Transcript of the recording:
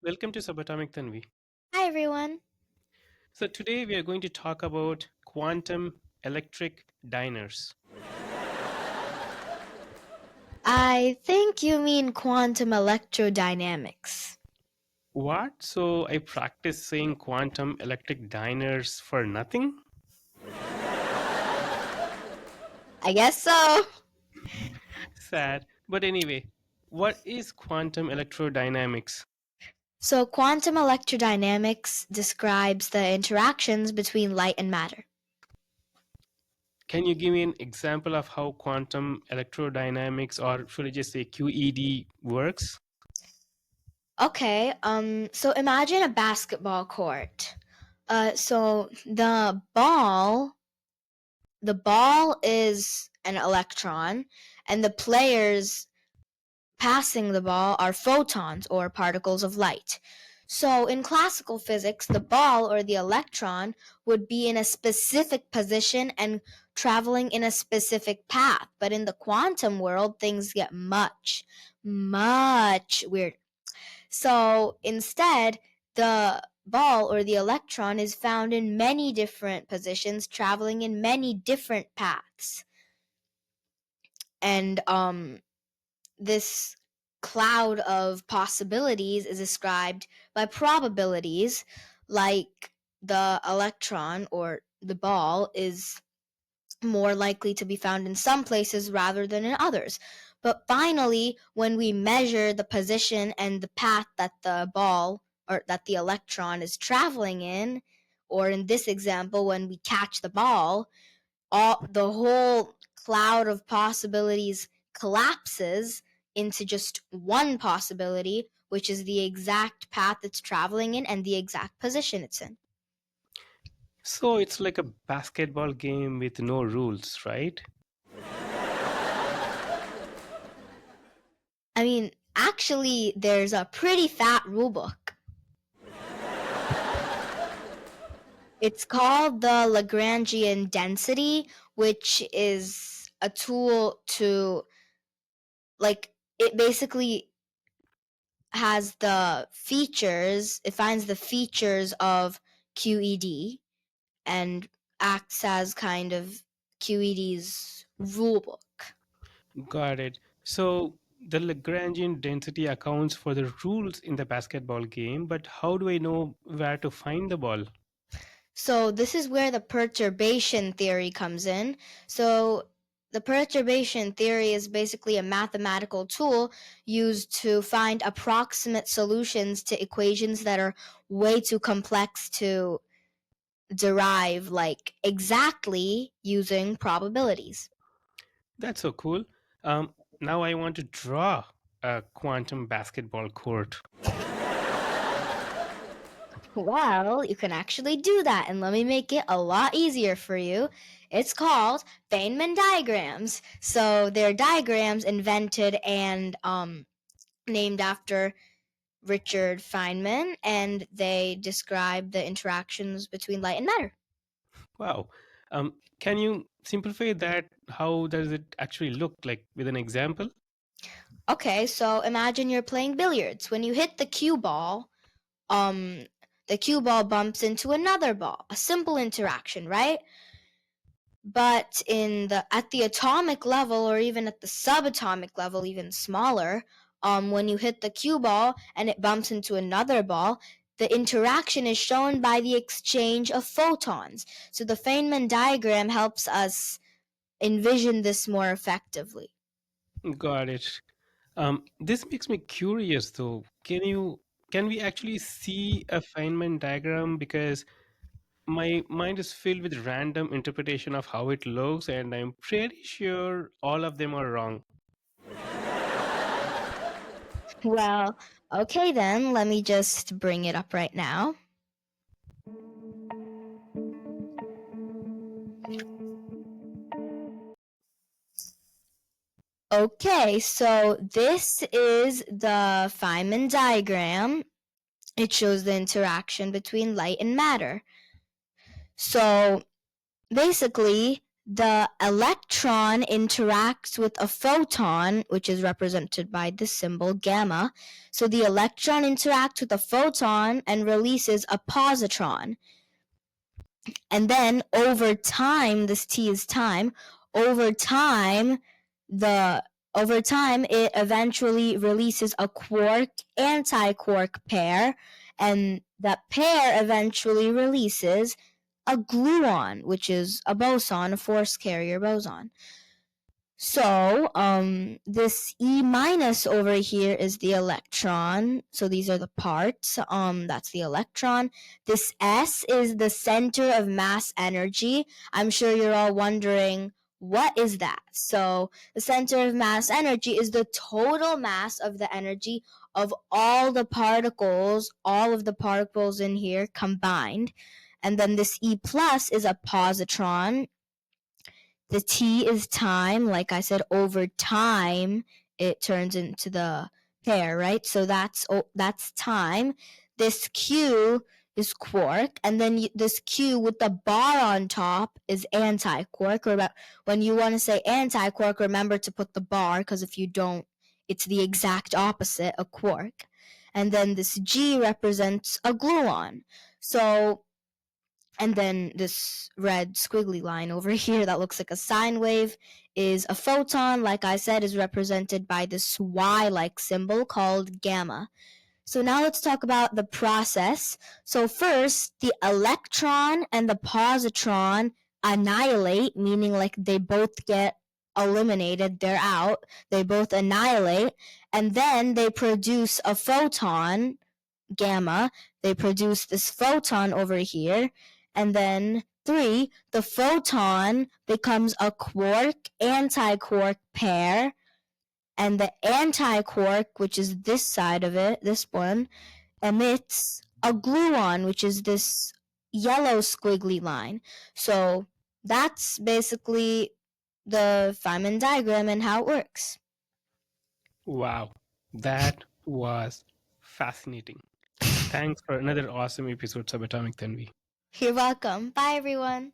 Welcome to Subatomic Tanvi. Hi, everyone. So today we are going to talk about quantum electric diners. I think you mean quantum electrodynamics. What? So I practice saying quantum electric diners for nothing? I guess so. Sad. But anyway, what is quantum electrodynamics? So, quantum electrodynamics describes the interactions between light and matter. Can you give me an example of how quantum electrodynamics, or should I just say QED, works? Okay, so imagine a basketball court. So the ball is an electron, and the players passing the ball are photons or particles of light. So, in classical physics, the ball or the electron would be in a specific position and traveling in a specific path. But in the quantum world, things get much weird. So, instead, the ball or the electron is found in many different positions, traveling in many different paths. And this cloud of possibilities is described by probabilities, like the electron or the ball is more likely to be found in some places rather than in others. But finally, when we measure the position and the path that the ball or that the electron is traveling in, or in this example, when we catch the ball, the whole cloud of possibilities collapses into just one possibility, which is the exact path it's traveling in and the exact position it's in. So it's like a basketball game with no rules, right? I mean, actually, there's a pretty fat rulebook. It's called the Lagrangian Density, which is a tool to, like, it basically it finds the features of QED and acts as kind of QED's rulebook. Got it. So the Lagrangian density accounts for the rules in the basketball game, but how do I know where to find the ball? So this is where the perturbation theory comes in. So the perturbation theory is basically a mathematical tool used to find approximate solutions to equations that are way too complex to derive, like exactly using probabilities. That's so cool. Now I want to draw a quantum basketball court. Well, you can actually do that, and let me make it a lot easier for you. It's called Feynman Diagrams. So they're diagrams invented and named after Richard Feynman, and they describe the interactions between light and matter. Wow. Can you simplify that? How does it actually look like with an example? Okay, so imagine you're playing billiards. When you hit the cue ball, um, the cue ball bumps into another ball. A simple interaction, right? But at the atomic level, or even at the subatomic level, even smaller, when you hit the cue ball and it bumps into another ball, the interaction is shown by the exchange of photons. So the Feynman diagram helps us envision this more effectively. Got it. This makes me curious though. Can we actually see a Feynman diagram? Because my mind is filled with random interpretation of how it looks, and I'm pretty sure all of them are wrong. Well, okay then, let me just bring it up right now. Okay, so this is the Feynman diagram. It shows the interaction between light and matter. So basically, the electron interacts with a photon, which is represented by the symbol gamma. So the electron interacts with a photon and releases a positron. And then over time, this T is time, over time, the over time it eventually releases a quark anti-quark pair, and that pair eventually releases a gluon, which is a boson, a force carrier boson. So, this E minus over here is the electron. So these are the parts. That's the electron. This S is the center of mass energy. I'm sure you're all wondering, what is that? So the center of mass energy is the total mass of the energy of all of the particles in here combined. And then this E plus is a positron. The T is time. Like I said, over time, it turns into the pair, right? So that's time. This Q is quark, and then this Q with the bar on top is anti-quark. When you want to say anti-quark, remember to put the bar, because if you don't, it's the exact opposite, a quark. And then this G represents a gluon. So, and then this red squiggly line over here that looks like a sine wave is a photon, like I said, is represented by this Y-like symbol called gamma. So now let's talk about the process. So first, the electron and the positron annihilate, meaning like they both get eliminated, they're out, they both annihilate, and then they produce a photon, gamma. They produce this photon over here, and then 3, the photon becomes a quark anti-quark pair, and the anti-quark, which is this side of it, this one, emits a gluon, which is this yellow squiggly line. So that's basically the Feynman diagram and how it works. Wow, that was fascinating. Thanks for another awesome episode, Subatomic Tanvi. You're welcome. Bye, everyone.